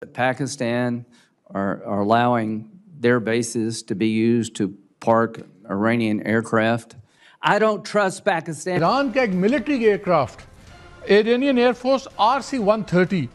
Pakistan are allowing their bases to be used to park Iranian aircraft. I don't trust Pakistan. Iran کا ایک military aircraft Iranian air force RC-130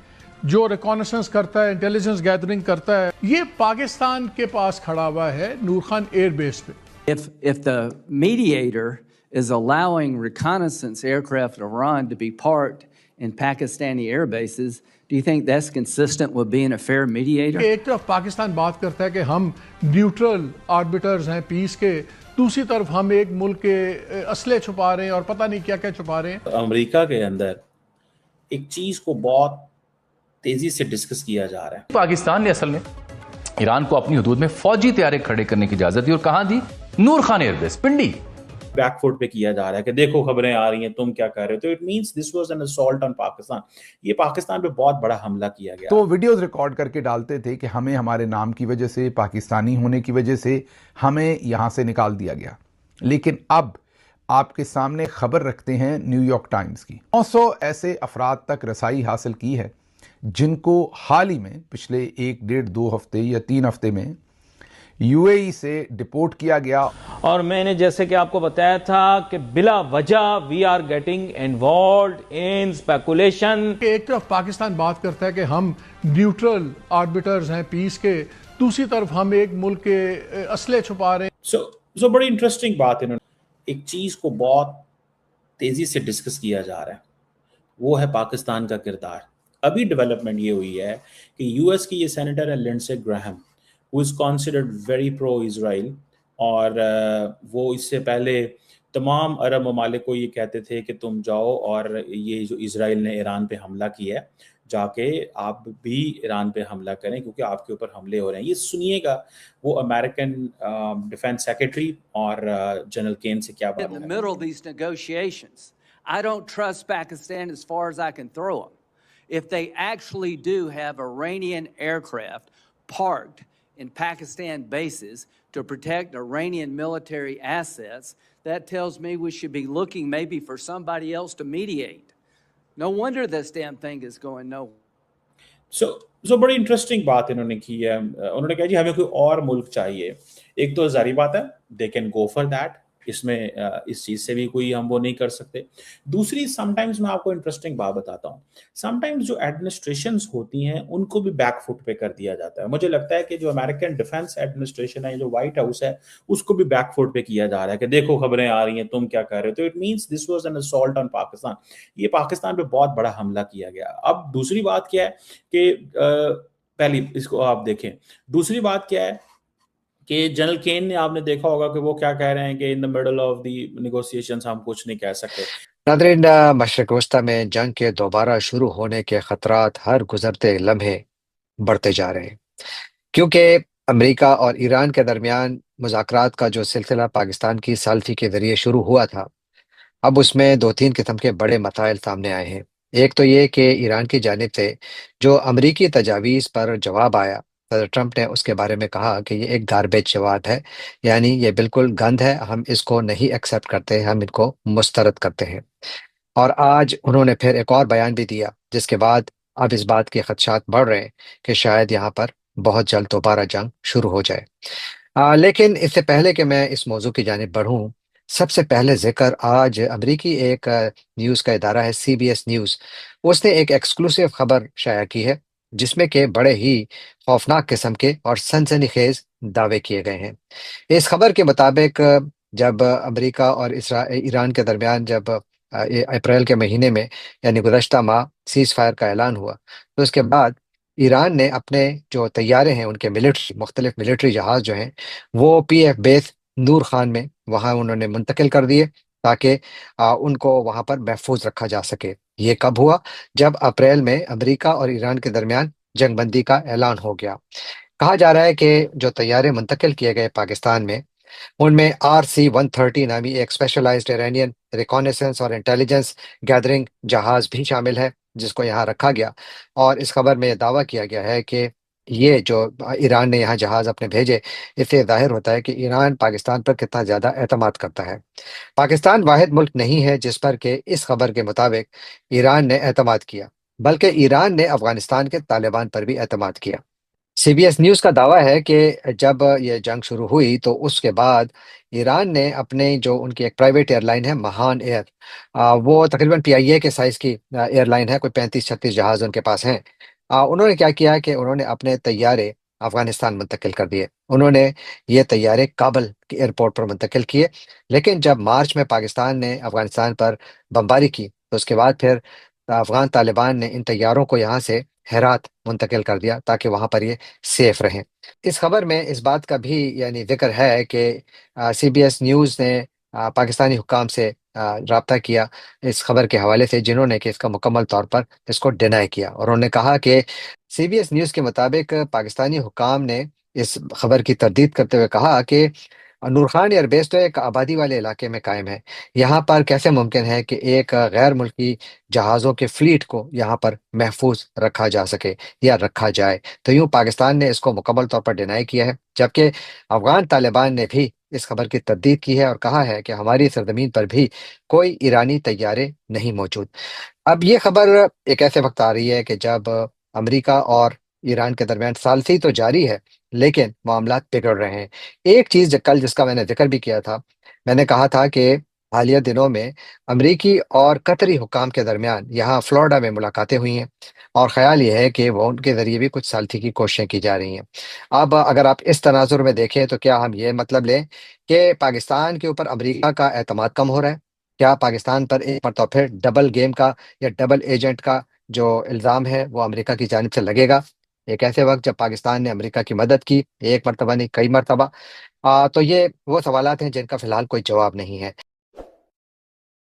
جو ریکانیسنس کرتا ہے، intelligence gathering کرتا ہے، یہ پاکستان کے پاس کھڑا ہوا ہے نور خان ایئر بیس پہ. If the mediator is allowing reconnaissance aircraft of Iran to be parked in Pakistani air bases, do you think that's consistent with being a fair mediator? ایک طرف پاکستان بات کرتا ہے کہ ہم نیوٹرل آربیٹرز ہیں پیس کے، دوسری طرف ہم ایک ملک کے اسلحے چھپا رہے ہیں اور پتہ نہیں کیا کیا چھپا رہے ہیں. امریکہ کے اندر ایک چیز کو بہت تیزی سے ڈسکس کیا جا رہا ہے. پاکستان نے اصل میں ایران کو اپنی حدود میں فوجی طیارے کھڑے کرنے کی اجازت دی، اور کہاں دی؟ Nur Khan air base Pindi. Back foot پہ کیا جا رہا ہے کہ دیکھو خبریں آ رہی ہیں، تم کیا کر رہے ہو. تو it means this was an assault on Pakistan. یہ پاکستان پہ بہت بڑا حملہ کیا گیا. تو ویڈیوز ریکارڈ کر کے ڈالتے تھے کہ ہمیں ہمارے نام کی وجہ سے، پاکستانی ہونے کی وجہ سے ہمیں یہاں سے نکال دیا گیا. لیکن اب آپ کے سامنے خبر رکھتے ہیں نیو یارک ٹائمز کی. 900 ایسے افراد تک رسائی حاصل کی ہے جن کو حال ہی میں پچھلے 1 ڈیڑھ 2 ہفتے یا 3 ہفتے میں UAE سے ڈپورٹ کیا گیا. اور میں نے جیسے کہ آپ کو بتایا تھا کہ بلا وجہ we are getting involved in speculation. ایک طرف پاکستان بات کرتا ہے کہ ہم نیوٹرل آربیٹرز ہیں پیس کے، دوسری طرف ہم ایک ملک کے اسلحے چھپا رہے ہیں. سو بڑی انٹرسٹنگ بات ہے. ایک چیز کو بہت تیزی سے ڈسکس کیا جا رہا ہے، وہ ہے پاکستان کا کردار. ابھی ڈیولپمنٹ یہ ہوئی ہے کہ US کی یہ سینیٹر ہے Lindsey Graham, who is considered very pro-Israel، اور وہ اس سے پہلے تمام عرب ممالک کو یہ کہتے تھے کہ تم جاؤ اور یہ جو اسرائیل نے ایران پہ حملہ کیا ہے، جا کے آپ بھی ایران پہ حملہ کریں کیونکہ آپ کے اوپر حملے ہو رہے ہیں. یہ سنیے گا وہ امریکن ڈیفense سیکرٹری اور جنرل کین سے کیا بات. In the middle of these negotiations, I don't trust Pakistan as far as I can throw them. If they actually do have Iranian aircraft parked in Pakistan bases to protect Iranian military assets, that tells me we should be looking maybe for somebody else to mediate. No wonder this damn thing is going nowhere. So بڑی interesting بات انہوں نے کی ہے. انہوں نے کہا جی ہمیں کوئی اور ملک چاہیے. ایک تو ظاہری بات ہے they can go for that، اس میں اس چیز سے بھی کوئی ہم وہ نہیں کر سکتے. دوسری سم ٹائمز میں آپ کو انٹرسٹنگ بات بتاتا ہوں، سم ٹائمز جو ایڈمنسٹریشنز ہوتی ہیں ان کو بھی بیک فٹ پہ کر دیا جاتا ہے. مجھے لگتا ہے کہ جو امریکن ڈیفense ایڈمنسٹریشن ہے، جو وائٹ ہاؤس ہے، اس کو بھی بیک فٹ پہ کیا جا رہا ہے کہ دیکھو خبریں آ رہی ہیں، تم کیا کر رہے ہو. تو it means this was an assault on Pakistan. یہ پاکستان پہ بہت بڑا حملہ کیا گیا. اب دوسری بات کیا ہے کہ پہلی اس کو آپ دیکھیں، دوسری بات کیا ہے کہ جنرل کین نے آپ نے دیکھا ہوگا کہ وہ کیا کہہ رہے ہیں کہ in the middle of the negotiations ہم کچھ نہیں کہہ سکتے. ناظرین، مشرق وسطی میں جنگ کے دوبارہ شروع ہونے کے خطرات ہر گزرتے لمحے بڑھتے جا رہے ہیں، کیونکہ امریکہ اور ایران کے درمیان مذاکرات کا جو سلسلہ پاکستان کی ثالثی کے ذریعے شروع ہوا تھا، اب اس میں 2-3 قسم کے بڑے مسائل سامنے آئے ہیں. ایک تو یہ کہ ایران کی جانب سے جو امریکی تجاویز پر جواب آیا، صدر ٹرمپ نے اس کے بارے میں کہا کہ یہ ایک گاربیج جواب ہے، یعنی یہ بالکل گند ہے، ہم اس کو نہیں ایکسیپٹ کرتے، ہم ان کو مسترد کرتے ہیں. اور آج انہوں نے پھر ایک اور بیان بھی دیا جس کے بعد اب اس بات کے خدشات بڑھ رہے ہیں کہ شاید یہاں پر بہت جلد دوبارہ جنگ شروع ہو جائے. لیکن اس سے پہلے کہ میں اس موضوع کی جانب بڑھوں، سب سے پہلے ذکر آج امریکی ایک نیوز کا ادارہ ہے CBS نیوز، اس نے ایک ایکسکلوسیو خبر شائع کی ہے جس میں کہ بڑے ہی خوفناک قسم کے اور سنسنی خیز دعوے کیے گئے ہیں. اس خبر کے مطابق جب امریکہ اور ایران کے درمیان جب اپریل کے مہینے میں یعنی گزشتہ ماہ سیز فائر کا اعلان ہوا، تو اس کے بعد ایران نے اپنے جو طیارے ہیں، ان کے مختلف ملٹری جہاز جو ہیں، وہ PF بیس نور خان میں وہاں انہوں نے منتقل کر دیے تاکہ ان کو وہاں پر محفوظ رکھا جا سکے. یہ کب ہوا؟ جب اپریل میں امریکہ اور ایران کے درمیان جنگ بندی کا اعلان ہو گیا. کہا جا رہا ہے کہ جو طیارے منتقل کیے گئے پاکستان میں، ان میں RC-130 نامی ایک اسپیشلائزڈ ایرانین ریکانیسنس اور انٹیلیجنس گیدرنگ جہاز بھی شامل ہے جس کو یہاں رکھا گیا. اور اس خبر میں یہ دعویٰ کیا گیا ہے کہ یہ جو ایران نے یہاں جہاز اپنے بھیجے، اس سے ظاہر ہوتا ہے کہ ایران پاکستان پر کتنا زیادہ اعتماد کرتا ہے. پاکستان واحد ملک نہیں ہے جس پر کہ اس خبر کے مطابق ایران نے اعتماد کیا، بلکہ ایران نے افغانستان کے طالبان پر بھی اعتماد کیا۔ سی بی ایس نیوز کا دعویٰ ہے کہ جب یہ جنگ شروع ہوئی تو اس کے بعد ایران نے اپنے جو ان کی ایک پرائیویٹ ایئر لائن ہے مہان ایئر، وہ تقریباً پی آئی اے کے سائز کی ایئر لائن ہے، کوئی 35-36 جہاز ان کے پاس ہیں۔ انہوں نے کیا کیا کہ انہوں نے اپنے طیارے افغانستان منتقل کر دیے۔ انہوں نے یہ طیارے کابل کے ایئرپورٹ پر منتقل کیے، لیکن جب مارچ میں پاکستان نے افغانستان پر بمباری کی تو اس کے بعد پھر افغان طالبان نے ان طیاروں کو یہاں سے ہرات منتقل کر دیا تاکہ وہاں پر یہ سیف رہیں۔ اس خبر میں اس بات کا بھی یعنی ذکر ہے کہ سی بی ایس نیوز نے پاکستانی حکام سے رابطہ کیا اس خبر کے حوالے سے، جنہوں نے کہ اس کا مکمل طور پر اس کو ڈینائی کیا، اور انہوں نے کہا کہ سی بی ایس نیوز کے مطابق پاکستانی حکام نے اس خبر کی تردید کرتے ہوئے کہا کہ نور خان ایئر بیس تو ایک آبادی والے علاقے میں قائم ہے، یہاں پر کیسے ممکن ہے کہ ایک غیر ملکی جہازوں کے فلیٹ کو یہاں پر محفوظ رکھا جا سکے یا رکھا جائے؟ تو یوں پاکستان نے اس کو مکمل طور پر ڈینائی کیا ہے، جبکہ افغان طالبان نے بھی اس خبر کی تردید کی ہے اور کہا ہے کہ ہماری سرزمین پر بھی کوئی ایرانی طیارے نہیں موجود۔ اب یہ خبر ایک ایسے وقت آ رہی ہے کہ جب امریکہ اور ایران کے درمیان ثالثی تو جاری ہے لیکن معاملات بگڑ رہے ہیں۔ ایک چیز کل جس کا میں نے ذکر بھی کیا تھا، میں نے کہا تھا کہ حالیہ دنوں میں امریکی اور قطری حکام کے درمیان یہاں فلوریڈا میں ملاقاتیں ہوئی ہیں، اور خیال یہ ہے کہ وہ ان کے ذریعے بھی کچھ ثالثی کی کوششیں کی جا رہی ہیں۔ اب اگر آپ اس تناظر میں دیکھیں تو کیا ہم یہ مطلب لیں کہ پاکستان کے اوپر امریکہ کا اعتماد کم ہو رہا ہے؟ کیا پاکستان پر ایک مرتبہ پھر ڈبل گیم کا یا ڈبل ایجنٹ کا جو الزام ہے وہ امریکہ کی جانب سے لگے گا ایک ایسے وقت جب پاکستان نے امریکہ کی مدد کی، ایک مرتبہ نہیں کئی مرتبہ؟ تو یہ وہ سوالات ہیں جن کا فی الحال کوئی جواب نہیں ہے۔